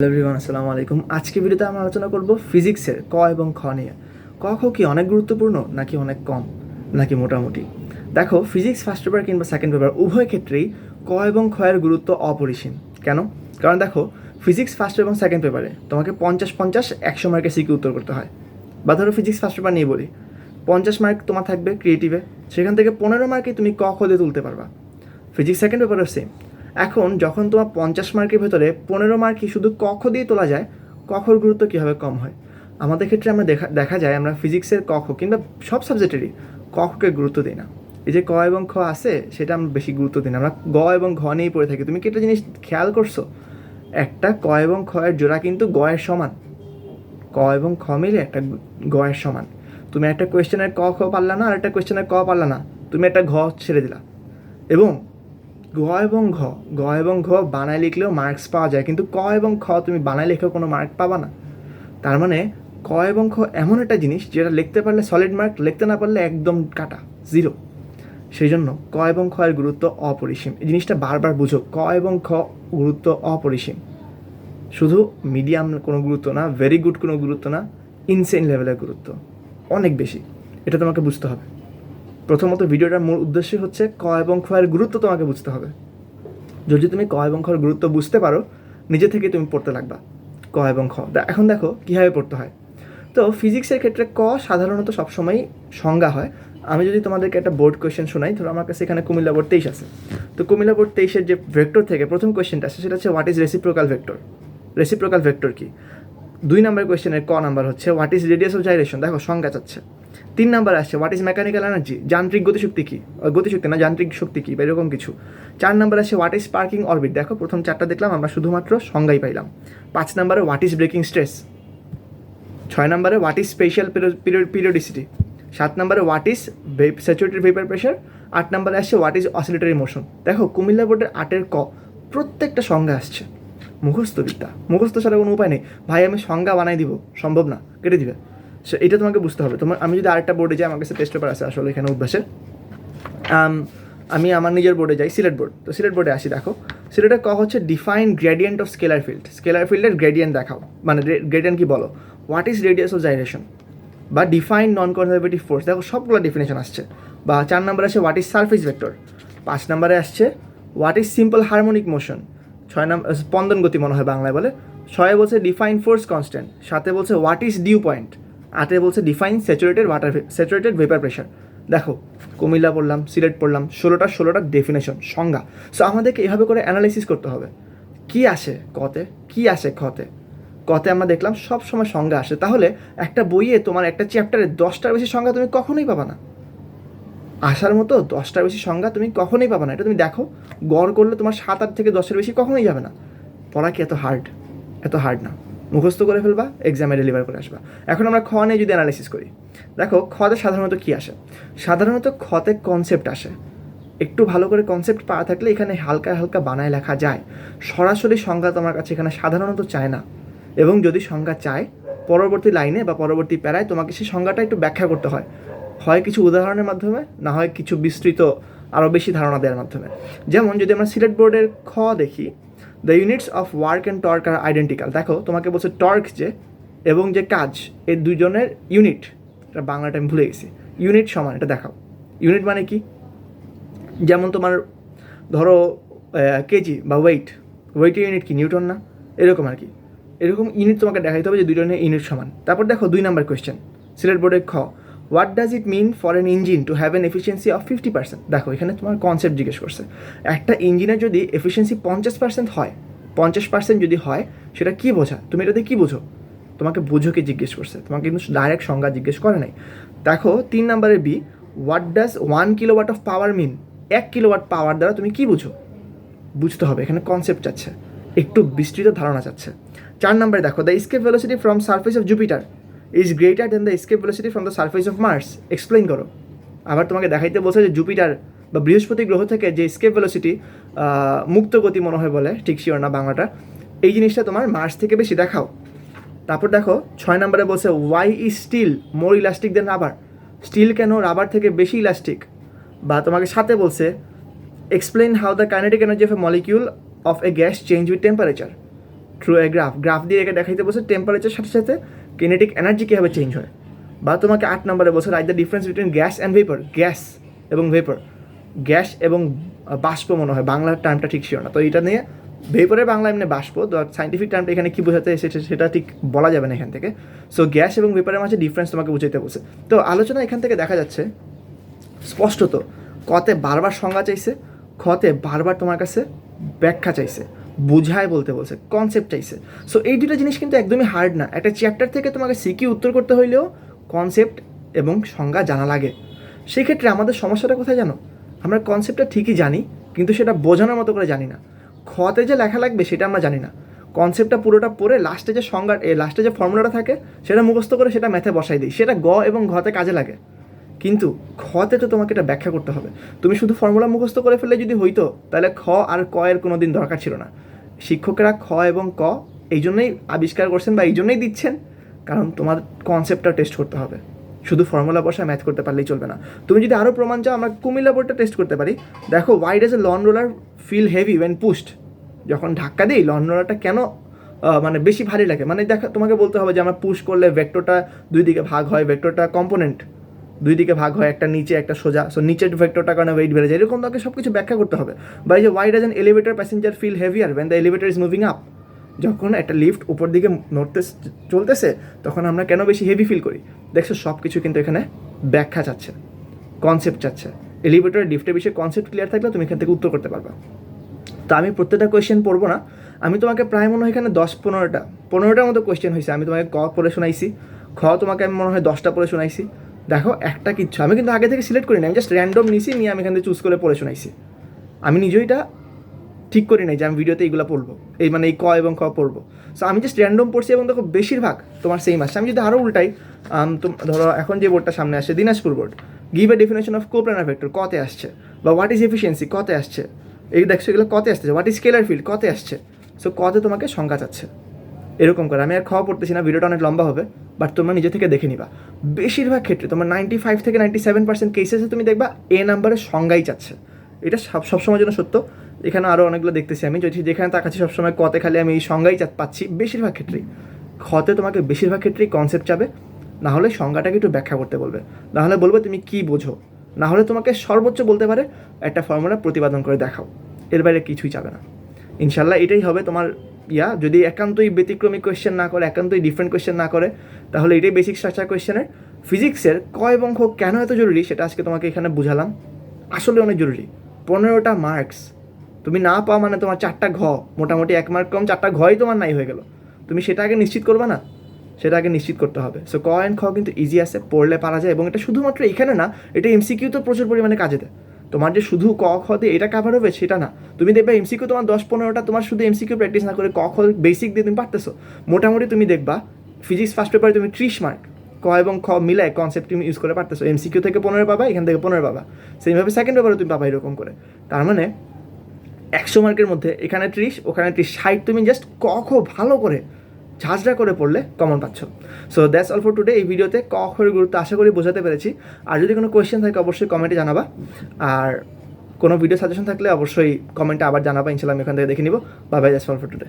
Hello everyone, আসসালামু আলাইকুম। আজকে ভিডিওতে আমরা আলোচনা করব ফিজিক্সের ক এবং খ নিয়ে। খ কি অনেক গুরুত্বপূর্ণ নাকি অনেক কম নাকি মোটামুটি? দেখো, ফিজিক্স ফার্স্ট পেপার কিংবা সেকেন্ড পেপার উভয় ক্ষেত্রেই ক এবং খ এর গুরুত্ব অপরিসীম। কেন? কারণ দেখো, ফিজিক্স ফার্স্ট এবং সেকেন্ড পেপারে তোমাকে 50-50 100 মার্কের সিকিউ উত্তর করতে হয়। বা ধরো ফিজিক্স ফার্স্ট পেপার নিয়ে বলি, 50 মার্ক তোমার থাকবে ক্রিয়েটিভে, সেখান থেকে 15 মার্কে তুমি ক খ দিয়ে তুলতে পারবা। ফিজিক্স সেকেন্ড পেপারও সেম। এখন যখন তোমার 50 মার্কের ভেতরে 15 মার্কই শুধু ক খ দিয়ে তোলা যায়, ক খর গুরুত্ব কীভাবে কম হয়? আমাদের ক্ষেত্রে আমরা দেখা যায় আমরা ফিজিক্সের ক খ কিংবা সব সাবজেক্টেরই ক খকে গুরুত্ব দিই না। এই যে ক এবং খ আছে সেটা আমরা বেশি গুরুত্ব দিই না, আমরা গ এবং ঘ নিয়েই পড়ে থাকি। তুমি কি একটা জিনিস খেয়াল করছো? একটা ক এবং খ এর জোড়া কিন্তু গ এর সমান। ক এবং খ মিলে একটা গ এর সমান। তুমি একটা কোয়েশ্চেনের ক খ পারলা না, আর একটা কোয়েশ্চেনের ক পারলা না, তুমি একটা ঘ ছেড়ে দিলা। এবং গ এবং ঘ, গ এবং ঘ বানায় লিখলেও মার্কস পাওয়া যায়, কিন্তু ক এবং খ তুমি বানায় লিখেও কোনো মার্ক পাবা না। তার মানে ক এবং খ এমন একটা জিনিস যেটা লিখতে পারলে সলিড মার্ক, লিখতে না পারলে একদম কাটা, জিরো। সেই জন্য ক এবং খ এর গুরুত্ব অপরিসীম। এই জিনিসটা বারবার বুঝো, ক এবং খ গুরুত্ব অপরিসীম। শুধু মিডিয়াম কোনো গুরুত্ব না, ভেরি গুড কোনো গুরুত্ব না, ইনসেন লেভেলের গুরুত্ব, অনেক বেশি। এটা তোমাকে বুঝতে হবে। প্রথমত ভিডিওটার মূল উদ্দেশ্য হচ্ছে ক এবং খ এর গুরুত্ব তোমাকে বুঝতে হবে। যদি তুমি ক এবং খর গুরুত্ব বুঝতে পারো, নিজে থেকে তুমি পড়তে লাগবা ক এবং খ। এখন দেখো কীভাবে পড়তে হয়। তো ফিজিক্সের ক্ষেত্রে ক সাধারণত সবসময় সংজ্ঞা হয়। আমি যদি তোমাদেরকে একটা বোর্ড কোয়েশ্চেন শোনাই, ধরো আমার কাছে এখানে কুমিল্লা বোর্ড 23 আছে। তো কুমিল্লা বোর্ড 23-এর যে ভেক্টর থেকে প্রথম কোয়েশ্চেনটা আসে সেটা হচ্ছে what is reciprocal vector. Reciprocal vector কি? 2 নম্বর কোয়েশ্চেনের ক নাম্বার হচ্ছে what is radius of gyration, দেখো সংজ্ঞা চাচ্ছে। 3 নাম্বার আসছে হোয়াট ইজ মেকানিক্যাল এনার্জি, যান্ত্রিক গতিশক্তি কী, গতিশক্তি না যান্ত্রিক শক্তি কী বা এরকম কিছু। 4 নাম্বার আসছে হোয়াট ইজ স্পার্কিং অরবিট, দেখো প্রথম 4টা দেখলাম, আমরা শুধুমাত্র সংজ্ঞাই পাইলাম। 5 নাম্বারে হোয়াট ইজ ব্রেকিং স্ট্রেস। 6 নম্বরে হোয়াট ইজ স্পেশাল পিরিয়ডিসিটি। 7 নম্বরে what is saturated vapour pressure. 8 নম্বরে আসছে হোয়াট ইজ অসিলেটরি মোশন। দেখো কুমিল্লা বোর্ডের 8-এর ক প্রত্যেকটা সংজ্ঞা আসছে। মুখস্থ বিদ্যা, মুখস্থ ছাড়া কোনো উপায় নেই। ভাই আমি সংজ্ঞা বানাই দিব, সম্ভব না, কেটে দিবে। সো এটা তোমাকে বুঝতে হবে। আমি যদি আরেকটা বোর্ডে যাই, আমার কাছে টেস্ট পেপার আছে আসলে এখানে অভ্যাসের। আমি আমার নিজের বোর্ডে যাই, সিলেট বোর্ড। তো সিলেট বোর্ডে আসি, দেখো সিলেটের ক হচ্ছে define gradient of scalar field. Scalar ফিল্ডের গ্রেডিয়েন্ট দেখাও, মানে গ্রেডিয়েন্ট কি বলো। What is radius of gyration বা ডিফাইন নন কনজারভেটিভ ফোর্স, দেখো সবগুলো ডেফিনেশন আসছে। বা 4 নম্বরে আসছে হোয়াট ইজ সারফেস ভেক্টর। 5 নম্বরে আসছে what is simple harmonic motion. 6 নম্বর স্পন্দন গতি মনে হয় বাংলায় বলে। 6 বলছে ডিফাইন ফোর্স কনস্ট্যান্ট। 7 বলছে হোয়াট ইজ ডিউ পয়েন্ট। 8 বলছে ডিফাইন স্যাচুরেটেড ভেপার প্রেশার। দেখো কুমিল্লা পড়লাম, সিলেট পড়লাম, 16টা ডেফিনেশন, সংজ্ঞা। সো আমাদেরকে এভাবে করে অ্যানালাইসিস করতে হবে কী আসে কতে, কী আসে খতে। কতে আমরা দেখলাম সব সময় সংজ্ঞা আসে। তাহলে একটা বইয়ে তোমার একটা চ্যাপ্টারে 10টার বেশি সংজ্ঞা তুমি কখনোই পাবা না। আসার মতো 10টার বেশি সংজ্ঞা তুমি কখনোই পাবা না। এটা তুমি দেখো, গড় করলে তোমার 7-8 থেকে 10-এর বেশি কখনোই যাবে না। পড়া কি এত হার্ড? এত হার্ড না। মুখস্থ করে ফেলবা, এক্সামে ডেলিভার করে আসবা। এখন আমরা খ নিয়ে যদি অ্যানালাইসিস করি, দেখো খতে সাধারণত কী আসে? সাধারণত খতে কনসেপ্ট আসে। একটু ভালো করে কনসেপ্ট পাওয়া থাকলে এখানে হালকা হালকা বানায় লেখা যায়। সরাসরি সংজ্ঞা তোমার কাছে এখানে সাধারণত চায় না। এবং যদি সংজ্ঞা চায়, পরবর্তী লাইনে বা পরবর্তী প্যারায় তোমাকে সেই সংজ্ঞাটা একটু ব্যাখ্যা করতে হয়, হয় কিছু উদাহরণের মাধ্যমে, না হয় কিছু বিস্তৃত আরও বেশি ধারণা দেওয়ার মাধ্যমে। যেমন যদি আমরা সিলেট বোর্ডের খ দেখি, the units of work and torque are identical. দেখো তোমাকে বলছে টর্ক যে এবং যে কাজ, এই দুজনের ইউনিট, এটা বাংলাটা আমি ভুলে গেছি, ইউনিট সমান, এটা দেখাও। ইউনিট মানে কি? যেমন তোমার ধরো কেজি বা ওয়েটের ইউনিট কি? নিউটন না? এরকম আর কি। এরকম ইউনিট তোমাকে দেখাইতে হবে যে দুজনের ইউনিট সমান। তারপর দেখো 2 নম্বর কোয়েশ্চেন, সিলেট বোর্ডের খ, what does it mean for an engine to have an efficiency of 50%। দেখো এখানে তোমার কনসেপ্ট জিজ্ঞেস করছে। একটা ইঞ্জিনের যদি এফিসিয়েন্সি 50% হয়, 50% যদি হয়, সেটা কী বোঝা? তুমি এটাতে কী বোঝো? তোমাকে বোঝোকে জিজ্ঞেস করছে, তোমাকে কিন্তু ডাইরেক্ট সংজ্ঞা জিজ্ঞেস করে নাই। দেখো 3 নম্বরের B, what does 1 kilowatt of power mean. 1 kilowatt power দ্বারা তুমি কী বুঝো? বুঝতে হবে, এখানে কনসেপ্ট চাচ্ছে, একটু বিস্তৃত ধারণা চাচ্ছে। 4 নম্বরে দেখো, the escape velocity from surface of Jupiter is greater than the escape velocity from the surface of Mars, explain করো। আবার তোমাকে দেখাইতে বলছে যে জুপিটার বা বৃহস্পতি গ্রহ থেকে যে এসকেপ ভেলোসিটি, মুক্ত গতি মনে হয় বলে, ঠিক শিওর না বাংলাটা, এই জিনিসটা তোমার মার্স থেকে বেশি, দেখাও। তারপর দেখো 6 নম্বরে বলছে why is steel more elastic than rubber. Steel কেন রাবার থেকে বেশি ইলাস্টিক? বা তোমাকে সাথে বলছে explain how the kinetic energy of a molecule of a gas change with temperature. Through a graph দিয়ে একে দেখাইতে বলছে টেম্পারেচার সাথে সাথে কিনেটিক এনার্জি কীভাবে চেঞ্জ হয়। বা তোমাকে 8 নম্বরে বলছে write the difference between gas and vapour, gas এবং ভেপার, গ্যাস এবং বাষ্প মনে হয়, বাংলার টার্মটা ঠিক ছিল না, তো এটা নিয়ে ভেপারের বাংলা এমনি বাষ্প, তো সাইন্টিফিক টার্মটা এখানে কী বোঝাতে এসেছে সেটা ঠিক বলা যাবে না এখান থেকে। সো গ্যাস এবং ভেপারের মাঝে ডিফারেন্স তোমাকে বুঝাইতে বলছে। তো আলোচনা এখান থেকে দেখা যাচ্ছে স্পষ্টত কতে বারবার সংজ্ঞা চাইছে, খতে বারবার তোমার কাছে ব্যাখ্যা চাইছে, বুঝায় বলতে বলছে, কনসেপ্ট চাইছে। সো এই দুটো জিনিস কিন্তু একদমই হার্ড না। একটা চ্যাপ্টার থেকে তোমাকে সিকি উত্তর করতে হইলেও কনসেপ্ট এবং সংজ্ঞা জানা লাগে। সেক্ষেত্রে আমাদের সমস্যাটা কোথায় জানো, আমরা কনসেপ্টটা ঠিকই জানি কিন্তু সেটা বোঝানোর মতো করে জানি না। খতে যে লেখা লাগবে সেটা আমরা জানি না। কনসেপ্টটা পুরোটা পড়ে লাস্টে যে সংজ্ঞা লাস্টে যে ফর্মুলাটা থাকে সেটা মুখস্থ করে সেটা ম্যাথে বসাই দিই, সেটা গ এবং ঘতে কাজে লাগে। কিন্তু খতে তো তোমাকে এটা ব্যাখ্যা করতে হবে। তুমি শুধু ফর্মুলা মুখস্থ করে ফেললে যদি হইতো তাহলে খ আর ক এর কোনো দিন দরকার ছিল না। শিক্ষকেরা খ এবং ক এই জন্যই আবিষ্কার করছেন বা এই জন্যই দিচ্ছেন, কারণ তোমার কনসেপ্টটা টেস্ট করতে হবে। শুধু ফর্মুলা বসা ম্যাথ করতে পারলেই চলবে না। তুমি যদি আরও প্রমাণ চাও আমরা কুমিল্লা বোর্ডটা টেস্ট করতে পারি। দেখো why does a lawn roller feel heavy when pushed, যখন ধাক্কা দিই লন রোলারটা কেন মানে বেশি ভারী লাগে, মানে দেখো তোমাকে বলতে হবে যে আমরা পুশ করলে ভেক্টরটা দুই দিকে ভাগ হয়, ভেক্টরটা কম্পোনেন্ট দুই দিকে ভাগ হয়, একটা নিচে একটা সোজা, সো নিচের ভেক্টরটার কারণে ওয়েট বেড়ে যায়, এরকম তাকে সব কিছু ব্যাখ্যা করতে হবে। বা এই যে why does an elevator passenger feel heavier when the elevator is moving up, যখন একটা লিফট উপর দিকে নড়তে চলতেছে তখন আমরা কেন বেশি হেভি ফিল করি। দেখছো সব কিছু কিন্তু এখানে ব্যাখ্যা চাচ্ছে, কনসেপ্ট চাচ্ছে। এলিভেটর লিফটের বিষয়ে কনসেপ্ট ক্লিয়ার থাকলে তুমি এখান থেকে উত্তর করতে পারবা। তো আমি প্রত্যেকটা কোয়েশ্চেন পড়বো না, আমি তোমাকে প্রায় মনে হয় এখানে 10-15টার মতো কোয়েশ্চেন হয়েছে। আমি তোমাকে ক পড়ে শোনাইছি, খ তোমাকে আমি মনে হয় 10টা পড়ে শোনাইছি। দেখো একটা কিচ্ছু আমি কিন্তু আগে থেকে সিলেক্ট করি না, আমি জাস্ট র্যান্ডম নিছি, নিয়ে আমি এখান থেকে চুজ করে পড়ে শোনাইছি। আমি নিজেই এটা ঠিক করি নাই যে আমি ভিডিওতে এইগুলো পড়বো, এই মানে এই ক এবং খ পড়বো। সো আমি জাস্ট র্যান্ডম পড়ছি এবং দেখো বেশিরভাগ তোমার সেম আসছে। আমি যদি আরও উল্টাই, তো ধরো এখন যে বোর্ডটা সামনে আসছে Dinajpur board, give a definition of coplanar vector কতে আসছে, বা হোয়াট ইজ এফিসিয়েন্সি কতে আসছে, এই দেখছো এগুলো কতে আসছে, হোয়াট ইজ স্কেলার ফিল্ড কতে আসছে। সো কতে তোমাকে সংখ্যা চাচ্ছে এরকম করে। আমি আর খ পড়তেছি না, ভিডিওটা অনেক লম্বা হবে, বাট তোমরা নিজে থেকে দেখে নিবা। বেশিরভাগ ক্ষেত্রে তোমার 95 থেকে 97% কেসেসে তুমি দেখবা এ নাম্বারের সংজ্ঞাই চাচ্ছে। এটা সবসময়ের জন্য সত্য। এখানে আরও অনেকগুলো দেখতেছি আমি, যদি যেখানে তাকাচ্ছি সবসময় কতে খালি আমি এই সংজ্ঞাই পাচ্ছি বেশিরভাগ ক্ষেত্রেই। খতে তোমাকে বেশিরভাগ ক্ষেত্রেই কনসেপ্ট চাবে, না হলে সংজ্ঞাটাকে একটু ব্যাখ্যা করতে বলবে, না হলে বলবে তুমি কী বোঝো, না হলে তোমাকে সর্বোচ্চ বলতে পারে একটা ফর্মুলা প্রতিপাদন করে দেখাও, এর বাইরে কিছুই যাবে না। ইনশাল্লাহ এটাই হবে তোমার যদি একান্তই ব্যতিক্রমী কোয়েশ্চেন না করে, একান্তই ডিফারেন্ট কোয়েশ্চেন না করে, তাহলে এটাই বেসিক স্ট্রাকচার কোয়েশ্চেনের। ফিজিক্সের ক এবং খ কেন এত জরুরি সেটা আজকে তোমাকে এখানে বুঝালাম। আসলে অনেক জরুরি। 15টা মার্কস তুমি না পাও মানে তোমার 4টা ঘ, মোটামুটি 1 মার্ক কম, 4টা ঘই তোমার নাই হয়ে গেল। তুমি সেটা আগে নিশ্চিত করবে না, সেটা আগে নিশ্চিত করতে হবে। সো ক অ্যান্ড খ কিন্তু ইজি আছে, পড়লে পারা যায়, এবং এটা শুধুমাত্র এখানে না, এটা এমসিকিউ তো প্রচুর পরিমাণে কাজে দেয়। তোমার যে শুধু ক খ দিয়ে এটা কাভার হবে সেটা না, তুমি দেখবে এমসিকিউ তোমার 10-15টা, তোমার শুধু এমসিকিউ প্র্যাকটিস না করে ক খ বেসিক দিয়ে তুমি পারতেছো, মোটামুটি তুমি দেখবা ফিজিক্স ফার্স্ট পেপারে তুমি 30 মার্ক ক এবং খ মিলায় কনসেপ্ট তুমি ইউজ করে পারতেছো। এমসিকিউ থেকে 15 পাবা, এখান থেকে 15 পাবা, সেইভাবে সেকেন্ড পেপারে তুমি পাবা এরকম করে। তার মানে 100 মার্কের মধ্যে এখানে 30, ওখানে 30, 60 তুমি জাস্ট ক খ ভালো করে ঝাঁঝরা করে পড়লে কমন পাচ্ছ। So that's all for today. এই ভিডিওতে ক খের গুরুত্ব আশা করি বোঝাতে পেরেছি। আর যদি কোনো কোয়েশ্চেন থাকে অবশ্যই কমেন্টে জানাবা, আর কোনো ভিডিও সাজেশন থাকলে অবশ্যই কমেন্টে আবার জানাবা, ইনশাল্লাহ আমি এখান থেকে দেখে নিব। Bye bye, that's all for today.